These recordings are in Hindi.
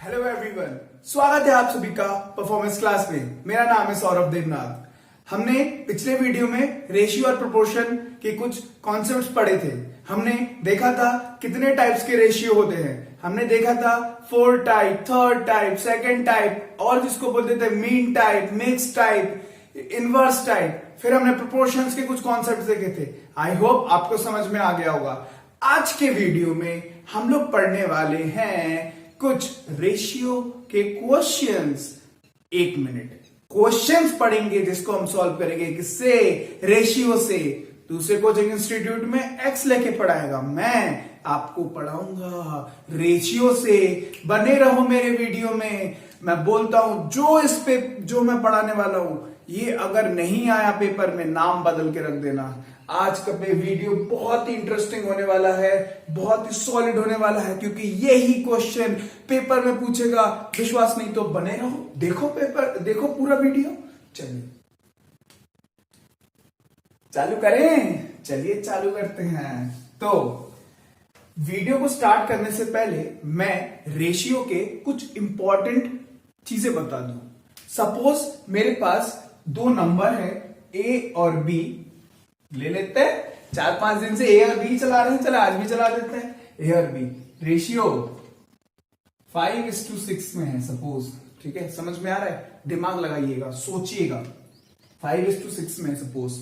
हेलो एवरीवन, स्वागत है आप सभी का परफॉर्मेंस क्लास में। मेरा नाम है सौरभ देवनाथ। हमने पिछले वीडियो में रेशियो और प्रोपोर्शन के कुछ कॉन्सेप्ट्स पढ़े थे। हमने देखा था कितने टाइप्स के रेशियो होते हैं। हमने देखा था 4 type, third type, second type और जिसको बोलते थे mean type, mix type, inverse type. फिर हमने प्रोपोर्शंस के कुछ कॉन्सेप्ट्स देखे थे। आई होप आपको समझ में आ गया होगा। आज के वीडियो में हम लोग पढ़ने वाले हैं कुछ रेशियो के क्वेश्चंस। 1 मिनट क्वेश्चंस पढ़ेंगे जिसको हम सॉल्व करेंगे किससे? रेशियो से। दूसरे कोचिंग इंस्टीट्यूट में एक्स लेके पढ़ाएगा, मैं आपको पढ़ाऊंगा रेशियो से। बने रहो मेरे वीडियो में। मैं बोलता हूं जो मैं पढ़ाने वाला हूं, ये अगर नहीं आया पेपर में नाम बदल के रख देना। आज का वीडियो बहुत ही इंटरेस्टिंग होने वाला है, बहुत ही सॉलिड होने वाला है, क्योंकि यही क्वेश्चन पेपर में पूछेगा। विश्वास नहीं तो बने रहो, देखो पेपर, देखो पूरा वीडियो। चलिए चालू करें। चलिए चालू करते हैं। तो वीडियो को स्टार्ट करने से पहले मैं रेशियो के कुछ इंपॉर्टेंट चीजें बता दूं। सपोज मेरे पास 2 नंबर है ए और बी। ले लेते हैं, 4-5 दिन से ए और बी चला रहे हैं, चला आज भी चला देते हैं। ए और बी रेशियो 5:6 में है सपोज। ठीक है, समझ में आ रहा है? दिमाग लगाइएगा, सोचिएगा। 5:6 में है सपोज।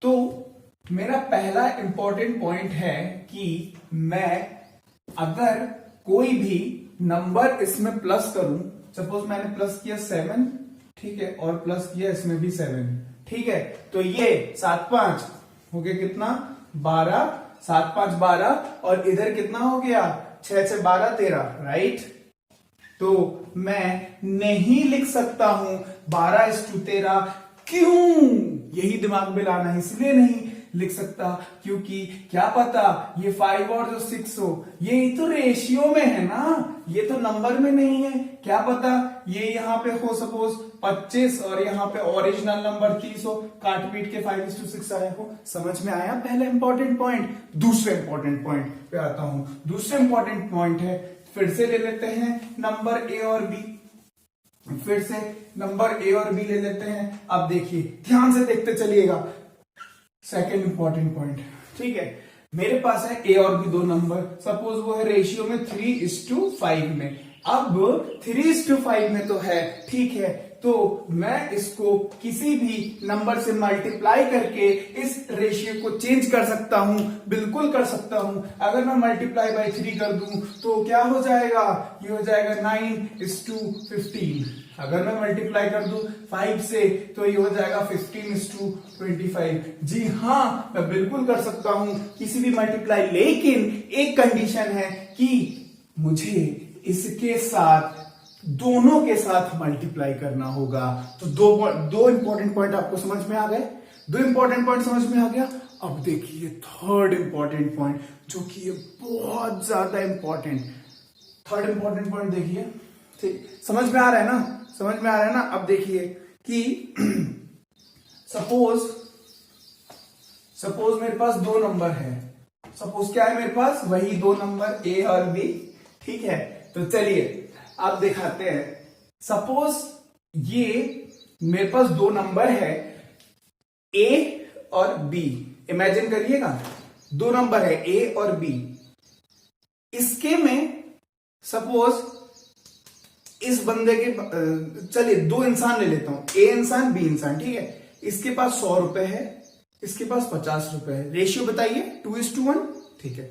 तो मेरा पहला इंपॉर्टेंट पॉइंट है कि मैं अगर कोई भी नंबर इसमें प्लस करूं, सपोज मैंने प्लस किया 7, ठीक है, और प्लस किया इसमें भी 7, ठीक है, तो ये 7-5 हो गया कितना? 12, 7-5 12, और इधर कितना हो गया? 6 से 12 13, राइट? तो मैं नहीं लिख सकता हूं 12:13। क्यों? यही दिमाग में लाना है, इसलिए नहीं लिख सकता क्योंकि क्या पता ये 5 और जो 6 हो, ये तो रेशियो में है ना, ये तो नंबर में नहीं है। क्या पता ये यहां पे हो सपोज 25 और यहां पे ओरिजिनल नंबर 30 हो, काट पीट के 5:6 आया हो। समझ में आया पहले इंपॉर्टेंट पॉइंट? दूसरे इंपॉर्टेंट पॉइंट पे आता हूं। दूसरे इंपॉर्टेंट पॉइंट है, फिर से ले लेते हैं नंबर ए और बी। फिर से नंबर ए और बी ले लेते हैं। अब देखिए, ध्यान से देखते चलिएगा। सेकेंड इंपॉर्टेंट पॉइंट, ठीक है, मेरे पास है ए और बी 2 नंबर। सपोज वो है रेशियो में 3:5 में। अब 3:5 में तो है, ठीक है, तो मैं इसको किसी भी नंबर से मल्टीप्लाई करके इस रेशियो को चेंज कर सकता हूं, बिल्कुल कर सकता हूं। अगर मैं मल्टीप्लाई बाय 3 कर दूं तो क्या हो जाएगा? ये हो जाएगा 9:15। अगर मैं मल्टीप्लाई कर दूं 5 से तो ये हो जाएगा 15:25। जी हां, मैं बिल्कुल कर सकता हूं किसी भी मल्टीप्लाई, लेकिन एक कंडीशन है कि मुझे इसके साथ, दोनों के साथ मल्टीप्लाई करना होगा। तो दो इंपॉर्टेंट पॉइंट आपको समझ में आ गए? 2 इंपॉर्टेंट पॉइंट समझ में आ गया। अब देखिए थर्ड इंपॉर्टेंट पॉइंट, जो कि ये बहुत ज्यादा इंपॉर्टेंट। थर्ड इंपॉर्टेंट पॉइंट देखिए, ठीक, समझ में आ रहा है ना? समझ में आ रहा है ना? अब देखिए कि सपोज मेरे पास 2 नंबर है। सपोज क्या है मेरे पास? वही 2 नंबर ए और बी, ठीक है। तो चलिए आप दिखाते हैं। सपोज ये मेरे पास 2 नंबर है ए और बी। इमेजिन करिएगा 2 नंबर है ए और बी। इसके में सपोज इस बंदे के, चलिए 2 इंसान ले लेता हूं, ए इंसान बी इंसान, ठीक है। इसके पास 100 रुपए है, इसके पास 50 रुपए है। रेशियो बताइए 2:1, ठीक है।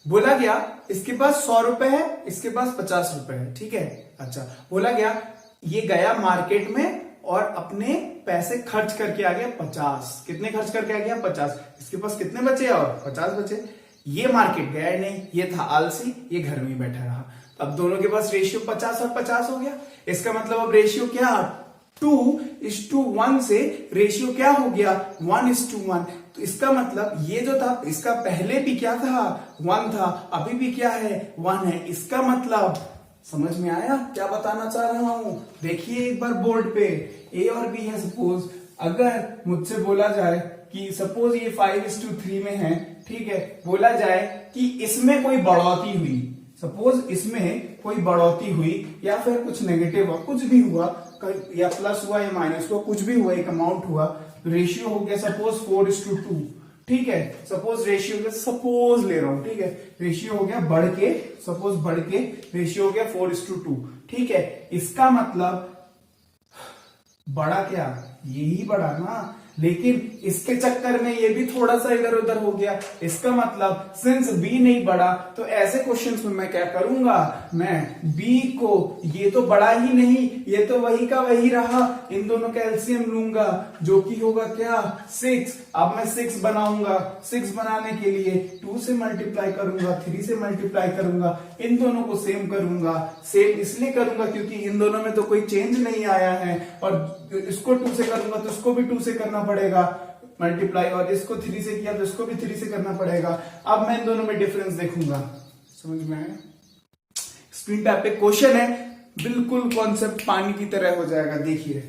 बोला गया इसके पास 100 रुपए है, इसके पास 50 रुपए है, ठीक है। अच्छा, बोला गया ये गया मार्केट में और अपने पैसे खर्च करके आ गया 50। कितने खर्च करके आ गया? 50। इसके पास कितने बचे? और 50 बचे। ये मार्केट गया ही नहीं, ये था आलसी, ये घर में ही बैठा रहा। अब दोनों के पास रेशियो 50 और 50 हो गया। इसका मतलब अब रेशियो क्या? 2:1 से रेशियो क्या हो गया? 1:1। तो इसका मतलब ये जो था, इसका पहले भी क्या था? 1 था, अभी भी क्या है? 1 है। इसका मतलब समझ में आया क्या बताना चाह रहा हूं? देखिए एक बार बोर्ड पे, ए और बी है सपोज। अगर मुझसे बोला जाए कि सपोज ये 5:3 में है, ठीक है, बोला जाए कि इसमें कोई बढ़ोतरी हुई, सपोज इसमें कोई बढ़ोतरी हुई या फिर कुछ नेगेटिव हुआ, कुछ भी हुआ, या प्लस हुआ या माइनस हुआ, कुछ भी हुआ, एक अमाउंट हुआ, तो रेशियो हो गया सपोज 4:2। ठीक है, सपोज रेशियो हो गया, सपोज ले रहा हूं, ठीक है, रेशियो हो गया बढ़ के, सपोज बढ़ के रेशियो हो गया 4:2। ठीक है, इसका मतलब बड़ा क्या, यही बड़ा ना, लेकिन इसके चक्कर में ये भी थोड़ा सा इधर उधर हो गया। इसका मतलब सिंस बी नहीं बढ़ा तो ऐसे क्वेश्चंस में मैं क्या करूंगा, मैं बी को, ये तो बढ़ा ही नहीं, ये तो वही का वही रहा, इन दोनों का एलसीएम लूंगा जो कि होगा क्या 6। अब मैं 6 बनाऊंगा, 6 बनाने के लिए 2 से मल्टीप्लाई करूंगा, 3 से मल्टीप्लाई करूंगा, इन दोनों को सेम करूंगा। सेम इसलिए करूंगा क्योंकि इन दोनों में तो कोई चेंज नहीं आया है, और इसको 2 से करूंगा तो इसको भी 2 से करना पड़ेगा मल्टीप्लाई, और इसको 3 से किया तो इसको भी 3 से करना पड़ेगा। अब मैं इन दोनों में डिफरेंस देखूंगा। समझ में आया? स्क्रीन पे आप एक क्वेश्चन है, बिल्कुल कॉन्सेप्ट पानी की तरह हो जाएगा, देखिए।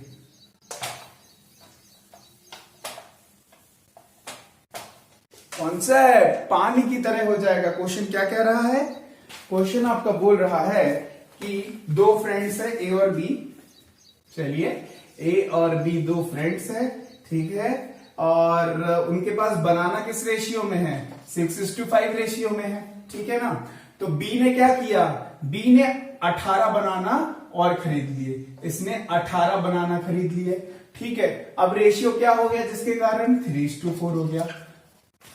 कॉन्सेप्ट पानी की तरह हो जाएगा। क्वेश्चन क्या कह रहा है? क्वेश्चन आपका बोल रहा है कि दो फ्रेंड्स है ए और बी। चलिए, ए और बी दो फ्रेंड्स है, ठीक है, और उनके पास बनाना किस रेशियो में है, 6:5 रेशियो में है, ठीक है ना। तो बी ने क्या किया, बी ने 18 बनाना और खरीद लिए, इसने 18 बनाना खरीद लिए, ठीक है। अब रेशियो क्या हो गया जिसके कारण 3:4 हो गया।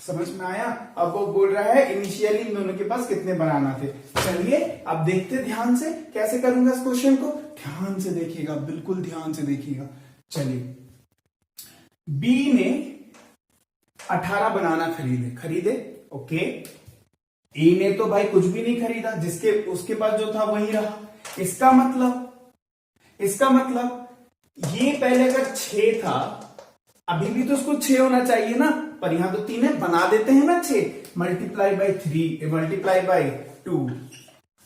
समझ में आया? अब वो बोल रहा है इनिशियली इन दोनों के पास कितने बनाना थे। चलिए अब देखते ध्यान से कैसे करूंगा इस क्वेश्चन को, ध्यान से देखिएगा, बिल्कुल ध्यान से देखिएगा। चलिए, बी ने 18 बनाना खरीदे, ओके। ए ने तो भाई कुछ भी नहीं खरीदा, जिसके उसके पास जो था वही रहा। इसका मतलब ये पहले अगर 6 था, अभी भी तो उसको 6 होना चाहिए ना, पर यहां तो 3 है, बना देते हैं ना 6, multiply by 3, multiply by 2,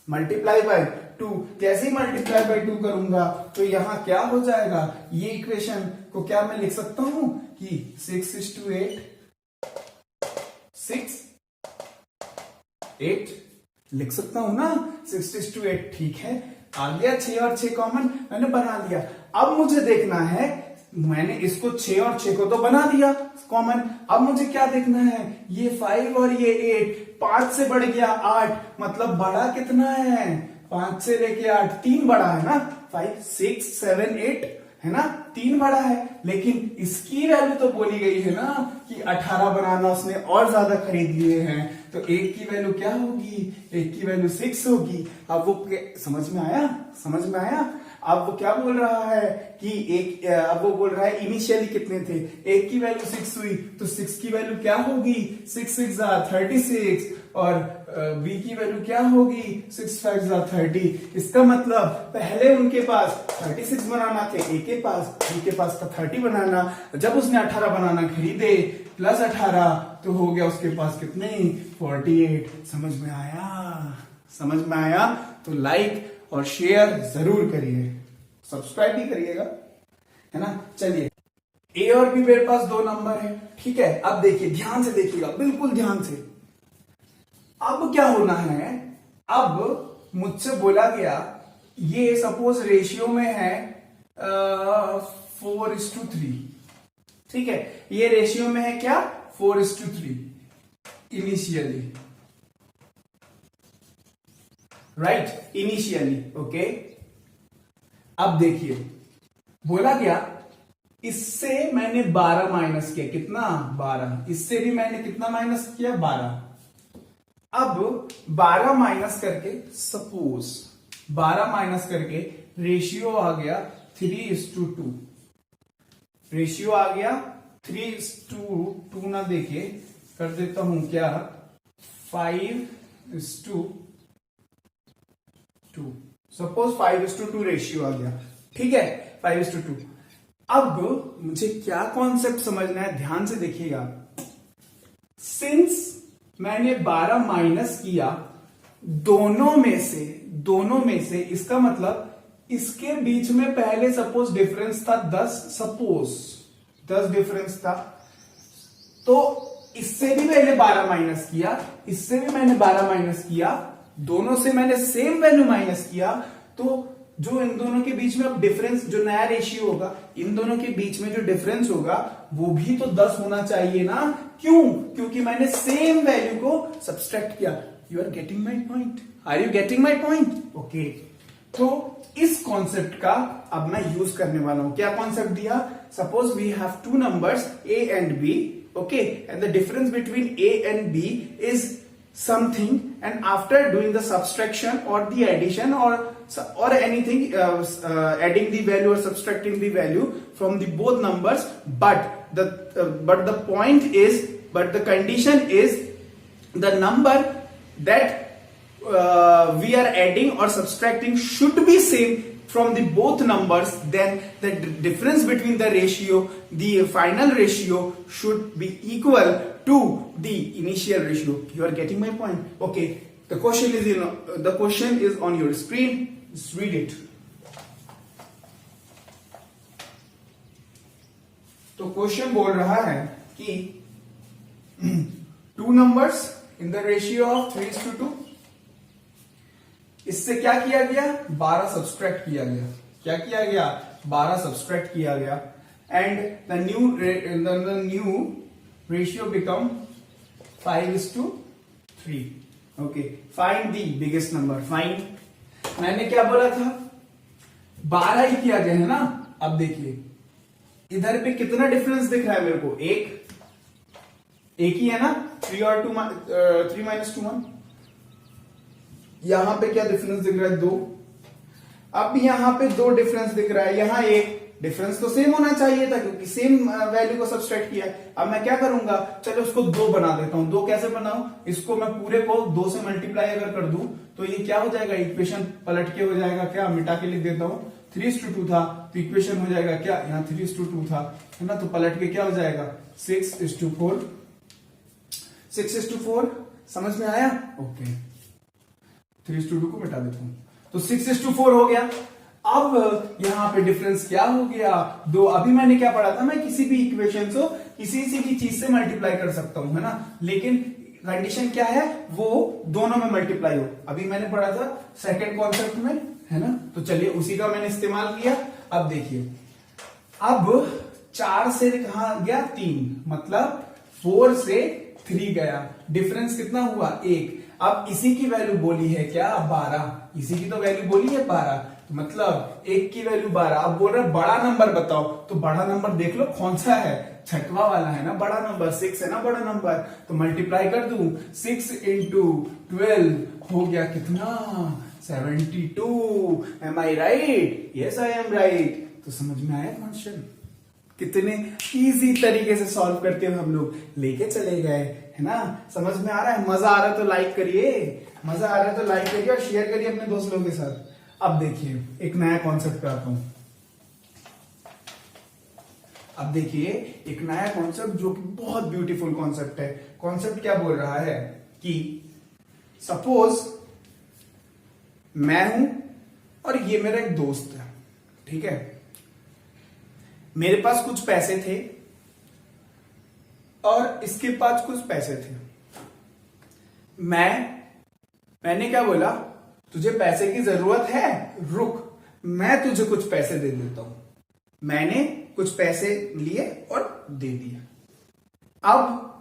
multiply by 2। जैसे ही मल्टीप्लाई बाय 2 करूंगा तो यहां क्या हो जाएगा, ये इक्वेशन को क्या मैं लिख सकता हूं कि 6:8, 6:8 लिख सकता हूं ना, 6:8, ठीक है। आ गया 6 और 6 कॉमन, मैंने बना लिया। अब मुझे देखना है, मैंने इसको 6 और 6 को तो बना दिया कॉमन, अब मुझे क्या देखना है, ये 5 और ये 8, 5 से बढ़ गया 8, मतलब बड़ा कितना है, 5 से लेके 8, 3 बड़ा है ना, 5, 6, 7, 8 है ना, 3 बड़ा है। लेकिन इसकी वैल्यू तो बोली गई है ना कि 18 बनाना उसने और ज्यादा खरीद लिए हैं, तो एक की वैल्यू क्या होगी, एक की वैल्यू 6 होगी। अब वो समझ में आया? अब वो क्या बोल रहा है कि अब वो बोल रहा है इनिशियली कितने थे, एक की वैल्यू 6 हुई तो 6 की वैल्यू क्या होगी, 6 6 36, और बी की वैल्यू क्या होगी, 6 5 30। इसका मतलब पहले उनके पास 36 बनाना थे, ए के पास, बी के पास था 30 बनाना। जब उसने 18 बनाना खरीदे प्लस 18 तो हो गया उसके पास कितने, 48। समझ में आया? तो लाइक और शेयर जरूर करिए, सब्सक्राइब भी करिएगा, है ना। चलिए, ए और बी मेरे पास 2 नंबर है, ठीक है। अब देखिए, ध्यान से देखिएगा, बिल्कुल ध्यान से। अब क्या होना है, अब मुझसे बोला गया ये सपोज रेशियो में है 4:3, ठीक है, ये रेशियो में है क्या, 4:3 इनिशियली, राइट, इनिशियली, ओके। अब देखिए, बोला गया इससे मैंने 12 माइनस किया, कितना, 12, इससे भी मैंने कितना माइनस किया, 12। अब 12 माइनस करके, सपोज 12 माइनस करके रेशियो आ गया 3:2, रेशियो आ गया 3:2 ना देके कर देता हूं क्या, 5:2, सपोज 5:2 रेशियो आ गया, ठीक है, 5:2। अब मुझे क्या कॉन्सेप्ट समझना है, ध्यान से देखिएगा। सिंस मैंने 12 माइनस किया दोनों में से, इसका मतलब इसके बीच में पहले सपोज डिफरेंस था 10, सपोज 10 डिफरेंस था, तो इससे भी मैंने 12 माइनस किया, इससे भी मैंने 12 माइनस किया, दोनों से मैंने सेम वैल्यू माइनस किया, तो जो इन दोनों के बीच में अब डिफरेंस, जो नया रेशियो होगा, इन दोनों के बीच में जो डिफरेंस होगा वो भी तो 10 होना चाहिए ना। क्यों? क्योंकि मैंने सेम वैल्यू को सब्सट्रैक्ट किया। You are getting my point? Are you getting my point? Okay, तो इस कॉन्सेप्ट का अब मैं यूज करने वाला हूं। क्या कॉन्सेप्ट दिया? Suppose we have two numbers A and B, okay, and the difference between A and B is something, and after doing the subtraction or the addition or anything, adding the value or subtracting the value from the both numbers, but the point is, but the condition is the number that we are adding or subtracting should be same from the both numbers. Then the difference between the ratio, the final ratio, should be equal to the initial ratio. You are getting my point? Okay, the question is on your screen. Just read it. तो क्वेश्चन बोल रहा है कि two numbers in the ratio of 3:2, इससे क्या किया गया? 12 सब्सट्रैक्ट किया गया। क्या किया गया? 12 सब्सट्रैक्ट किया गया, and the new ratio become 5:3. Okay, find the biggest number. Find, मैंने क्या बोला था? 12 ही किया गया है ना। अब देखिए इधर पे कितना डिफरेंस दिख रहा है मेरे को? एक ही है ना, 3 और 2, 3 - 2 1। यहां पे क्या डिफरेंस दिख रहा है? 2। अब यहां पे 2 डिफरेंस दिख रहा है, यहां 1। डिफरेंस तो सेम होना चाहिए था क्योंकि सेम वैल्यू को सब्सट्रैक्ट किया। अब मैं क्या करूंगा? चलो उसको 2 बना देता हूं। 2 कैसे बनाऊं? इसको मैं पूरे को 2 से मल्टीप्लाई अगर कर दूं तो ये क्या हो जाएगा? इक्वेशन पलट के हो जाएगा। क्या? मिटा के लिख देता हूं। 3:2 था तो इक्वेशन हो जाएगा क्या? यहाँ 3:2 था, है ना, तो पलट के क्या हो जाएगा? 6:4। 6:4 समझ में आया? ओके, 3:2 को मिटा देता हूं तो 6:4 हो गया। अब यहां पे डिफरेंस क्या हो गया? 2। अभी मैंने क्या पढ़ा था? मैं किसी भी इक्वेशन को किसी की चीज से मल्टीप्लाई कर सकता हूं, है ना, लेकिन कंडीशन क्या है? वो दोनों में मल्टीप्लाई हो। अभी मैंने पढ़ा था सेकंड कॉन्सेप्ट में, है ना, तो चलिए उसी का मैंने इस्तेमाल किया। अब देखिए, अब 4 से कहां गया? 3, मतलब 4 से 3 गया। डिफरेंस कितना हुआ? 1। अब इसी की वैल्यू बोली है क्या? 12। इसी की तो वैल्यू बोली है 12, तो मतलब 1 की वैल्यू 12। अब बोल रहे बड़ा नंबर बताओ, तो बड़ा नंबर देख लो कौन सा है? छठवां वाला है ना बड़ा नंबर, 6 है ना बड़ा नंबर। तो मल्टीप्लाई कर दूं, 6 × 12 हो गया कितना? 72। Am I right? Yes I am right. तो समझ में आया क्वेश्चन? कितने इजी तरीके से सॉल्व करते हुए हम लोग लेके चले गए, है ना। समझ में आ रहा है? मजा आ रहा है तो लाइक करिए, मजा आ रहा है तो लाइक करिए और शेयर करिए अपने दोस्त लोगों के साथ। अब देखिए एक नया कॉन्सेप्ट पे आता हूं। अब देखिए एक नया कॉन्सेप्ट जो कि बहुत ब्यूटीफुल कॉन्सेप्ट है। कॉन्सेप्ट क्या बोल रहा है कि सपोज मैं हूं और ये मेरा एक दोस्त है, ठीक है। मेरे पास कुछ पैसे थे और इसके पास कुछ पैसे थे। मैंने क्या बोला? तुझे पैसे की जरूरत है, रुक, मैं तुझे कुछ पैसे दे देता हूं। मैंने कुछ पैसे लिए और दे दिए। अब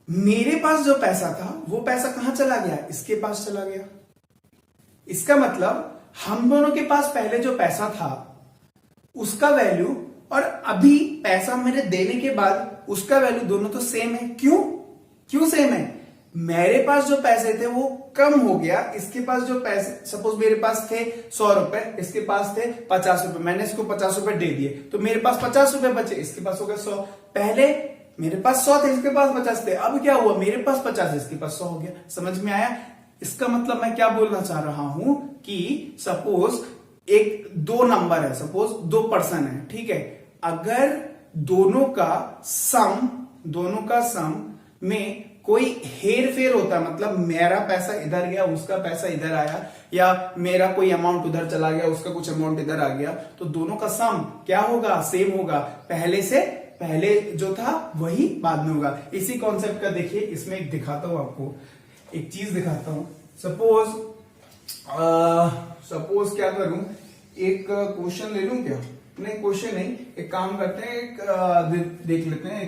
मेरे पास जो पैसा था वो पैसा कहां चला गया? इसके पास चला गया। इसका मतलब हम दोनों के पास पहले जो पैसा था उसका वैल्यू और अभी पैसा मेरे देने के बाद उसका वैल्यू दोनों तो सेम है। क्यों सेम है? मेरे पास जो पैसे थे वो कम हो गया, इसके पास जो पैसे, सपोज मेरे पास थे 100 रुपए, इसके पास थे 50 रुपए, मैंने इसको 50 रुपए दे दिए तो मेरे पास 50 रुपए बचे, इसके पास हो गए 100। पहले मेरे पास 100 थे, इसके पास 50 थे, अब क्या हुआ? मेरे पास 50, इसके पास 100 हो गया। समझ में आया? इसका मतलब मैं क्या बोलना चाह रहा हूं कि सपोज एक 2 नंबर है, सपोज 2 पर्सन है, ठीक है। अगर दोनों का सम में कोई हेर फेर होता, मतलब मेरा पैसा इधर गया, उसका पैसा इधर आया, या मेरा कोई अमाउंट उधर चला गया, उसका कुछ अमाउंट इधर आ गया, तो दोनों का सम क्या होगा? सेम होगा। पहले जो था वही बाद में होगा। इसी कॉन्सेप्ट का देखिए, इसमें एक दिखाता हूं आपको। एक चीज दिखाता हूं। सपोज क्या करूं, एक क्वेश्चन ले लूं क्या? नहीं क्वेश्चन नहीं, एक काम करते हैं, एक देख लेते हैं।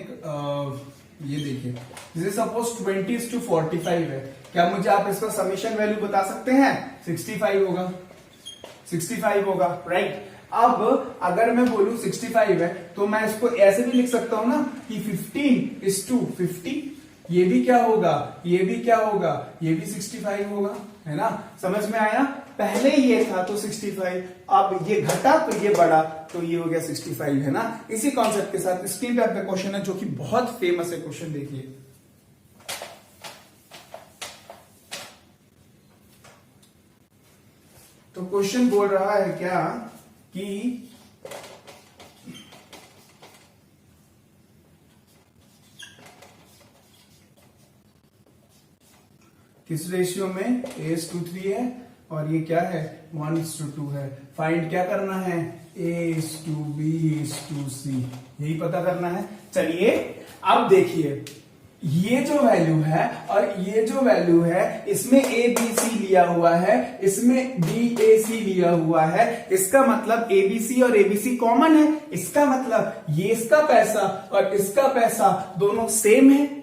ये देखिए, जैसे सपोज 20:45 है, क्या मुझे आप इसका समेशन वैल्यू बता सकते हैं? 65 होगा, 65 होगा, राइट। अब अगर मैं बोलूं 65 है तो मैं इसको ऐसे भी लिख सकता हूं ना कि 15:50, ये भी क्या होगा, ये भी क्या होगा, ये भी 65 होगा, है ना। समझ में आया? पहले ये था तो 65, अब ये घटा तो ये बढ़ा तो ये हो गया 65, है ना। इसी कॉन्सेप्ट के साथ स्क्रीन पे आपका क्वेश्चन है जो कि बहुत फेमस है क्वेश्चन, देखिए। तो क्वेश्चन बोल रहा है क्या कि किस रेशियो में A:3 है और ये क्या है 1:2 है। फाइंड क्या करना है? A:B:C, यही पता करना है। चलिए अब देखिए, ये जो वैल्यू है और ये जो वैल्यू है, इसमें ABC लिया हुआ है, इसमें BAC लिया हुआ है। इसका मतलब ABC और ABC कॉमन है। इसका मतलब ये इसका पैसा और इसका पैसा दोनों सेम है,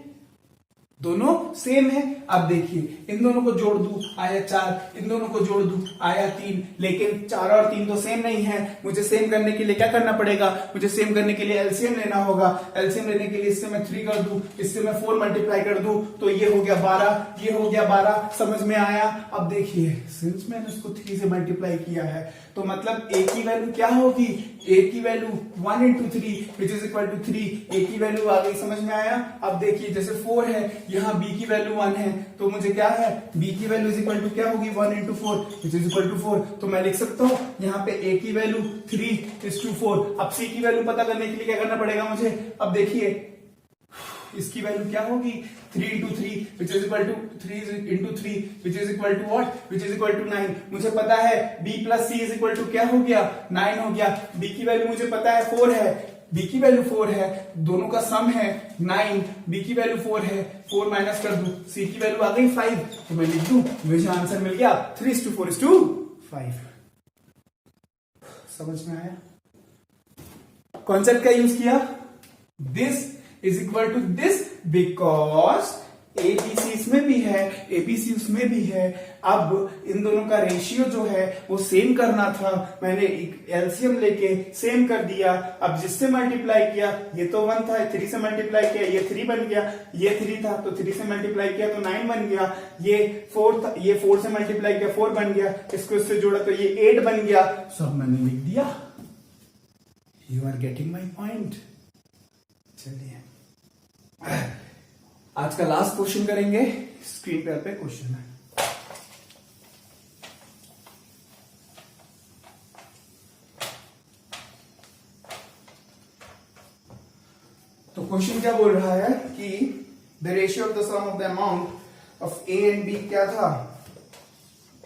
दोनों सेम है। अब देखिए, इन दोनों को जोड़ दूं आया 4, इन दोनों को जोड़ दूं आया 3, लेकिन 4 और 3 तो सेम नहीं है। मुझे सेम करने के लिए क्या करना पड़ेगा? मुझे सेम करने के लिए एलसीएम लेना होगा। एलसीएम लेने के लिए इससे मैं 3 कर दूं, इससे मैं 4 मल्टीप्लाई कर दूं तो ये हो गया 12, ये हो गया 12। समझ में आया? अब देखिए, सिंस मैंने इसको 3 से मल्टीप्लाई किया है तो मतलब A की वैल्यू क्या होगी? A की value 1 × 3 which is equal to 3। A की वैल्यू आ गई, समझ में आया? अब देखिए, जैसे 4 है, यहाँ B की वैल्यू 1 है तो मुझे क्या है, B की वैल्यू इज इक्वल टू क्या होगी 1 × 4 विच इज इक्वल टू 4। तो मैं लिख सकता हूं यहाँ पे A की वैल्यू 3:4। अब C की वैल्यू पता करने के लिए क्या करना पड़ेगा मुझे? अब देखिए, इसकी वैल्यू क्या होगी 3 × 3 which is equal to 3 × 3 which is equal to what? Which is equal to 9। मुझे पता है B + C is equal to क्या हो गया 9 हो गया। B की वैल्यू मुझे पता है 4 है, B की वैल्यू 4 है, दोनों का सम है 9, B की वैल्यू 4 है, 4 माइनस कर दूं, C की वैल्यू आ गई 5 तो मैं लिख दूं, मुझे आंसर मिल गया 3:4:5। समझ में आया? कॉन्सेप्ट का यूज किया, this is equal to this because ABC इसमें भी है, ABC उसमें भी है। अब इन दोनों का रेशियो जो है वो सेम करना था, मैंने एक एलसीएम लेके सेम कर दिया। अब जिससे मल्टीप्लाई किया, ये तो 1 था, 3 से मल्टीप्लाई किया, ये 3 बन गया। ये 3 था तो 3 से मल्टीप्लाई किया तो 9 बन गया। ये 4 था, ये 4 से मल्टीप्लाई किया 4 बन गया। इसको इससे जोड़ा तो ये 8 बन गया। सब मैंने लिख दिया। You are getting my point. चलिए आज का लास्ट क्वेश्चन करेंगे। स्क्रीन पे क्वेश्चन है, तो क्वेश्चन क्या बोल रहा है कि the ratio of the sum of the amount of A and B क्या था? A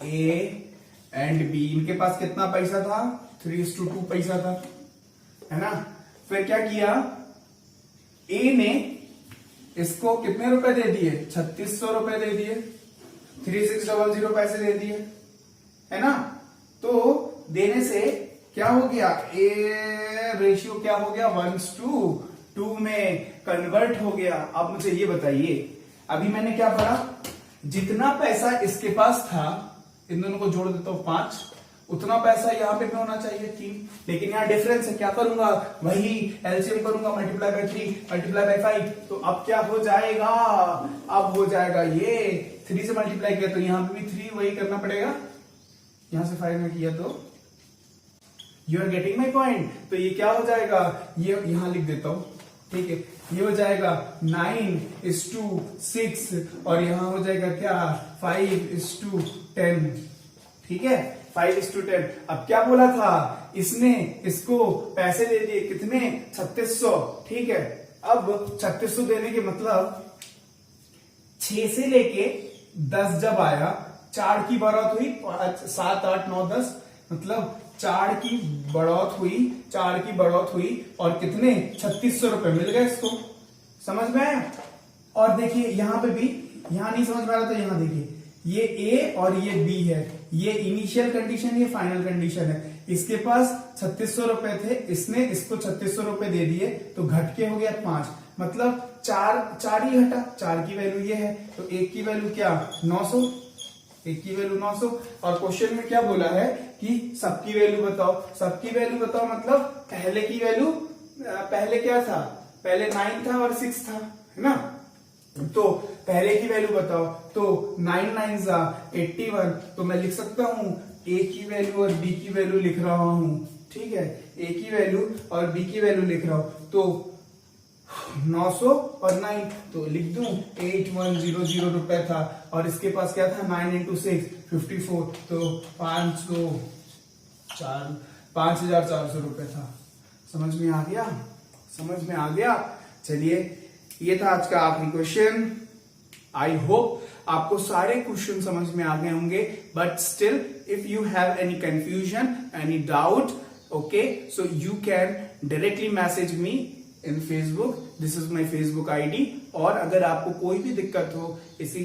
एंड B, इनके पास कितना पैसा था? 3:2 पैसा था, है ना। फिर क्या किया, A ने इसको कितने रुपए दे दिए? 3600 रुपए दे दिए, 3600 पैसे दे दिए, है ना। तो देने से क्या हो गया, ए रेशियो क्या हो गया 1:2 में कन्वर्ट हो गया। अब मुझे ये बताइए, अभी मैंने क्या पढ़ा, जितना पैसा इसके पास था, इन दोनों को जोड़ देता हूं 5, उतना पैसा यहाँ पे भी होना चाहिए 3, लेकिन यहाँ डिफरेंस है। क्या करूंगा, वही एलसीएम करूंगा, मल्टीप्लाई बाय 3 मल्टीप्लाई बाय 5, तो अब क्या हो जाएगा, अब हो जाएगा ये 3 से मल्टीप्लाई किया तो यहाँ पे भी 3 वही करना पड़ेगा, यहां से 5 में किया तो you are getting my point. तो ये क्या हो जाएगा, ये यहां लिख देता हूं, ठीक है, ये हो जाएगा 9:6 और यहां हो जाएगा क्या 5:10, ठीक है 5:10। अब क्या बोला था इसने, इसको पैसे दे दिए कितने 3600, ठीक है। अब 3600 देने के मतलब 6 से लेके 10 जब आया, 4 की बढ़त हुई 7 8 9 10, मतलब 4 की बढ़त हुई, 4 की बढ़त हुई और कितने 3600 रुपए मिल गए इसको, समझ में आया। और देखिए यहां पे भी यहां नहीं समझ में आ रहा तो यहां देखिए, ये ए और ये बी है, ये इनिशियल कंडीशन, ये फाइनल कंडीशन है। इसके पास 3600 रुपए थे, इसने इसको 3600 रुपए दे दिए, तो घट के हो गया 5, मतलब चार ही घटा, 4 की वैल्यू ये है, तो 1 की वैल्यू क्या 900, 1 की वैल्यू 900। और क्वेश्चन में क्या बोला है कि सबकी वैल्यू बताओ, सबकी वैल्यू बताओ मतलब पहले की वैल्यू, पहले क्या था, पहले 9 था और 6 था, है ना, तो पहले की वैल्यू बताओ, तो 9 9 जा 81, तो मैं लिख सकता हूं ए की वैल्यू और बी की वैल्यू लिख रहा हूं, ठीक है, ए की वैल्यू और बी की वैल्यू लिख रहा हूं, तो 900 और 9, तो लिख दूं 8100 रुपए था, और इसके पास क्या था 9 इंटू 6 54, तो 5400 रुपए था। समझ में आ गया, समझ में आ गया। चलिए, ये था आज का आखिरी क्वेश्चन। आई होप आपको सारे क्वेश्चन समझ में आ गए होंगे, but still if you have any confusion, any doubt, okay, so you can directly message me in Facebook, this is my Facebook ID. और अगर आपको कोई भी दिक्कत हो इसी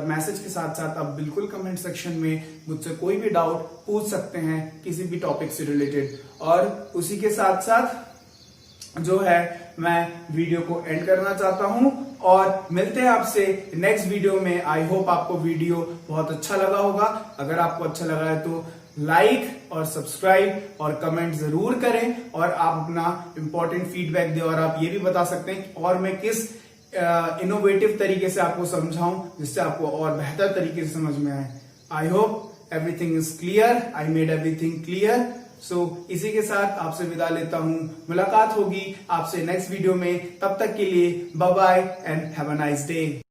मैसेज के साथ साथ आप बिल्कुल कमेंट सेक्शन में मुझसे कोई भी डाउट पूछ सकते हैं किसी भी टॉपिक से रिलेटेड। और उसी के साथ साथ जो है मैं वीडियो को एंड करना चाहता हूं, और मिलते हैं आपसे नेक्स्ट वीडियो में। आई होप आपको वीडियो बहुत अच्छा लगा होगा। अगर आपको अच्छा लगा है तो लाइक और सब्सक्राइब और कमेंट जरूर करें, और आप अपना इंपॉर्टेंट फीडबैक दें, और आप ये भी बता सकते हैं और मैं किस इनोवेटिव तरीके से आपको समझाऊं जिससे आपको और बेहतर तरीके से समझ में आए। I hope everything is clear, I made everything clear. So इसी के साथ आपसे विदा लेता हूं, मुलाकात होगी आपसे नेक्स्ट वीडियो में, तब तक के लिए bye bye and have a nice day.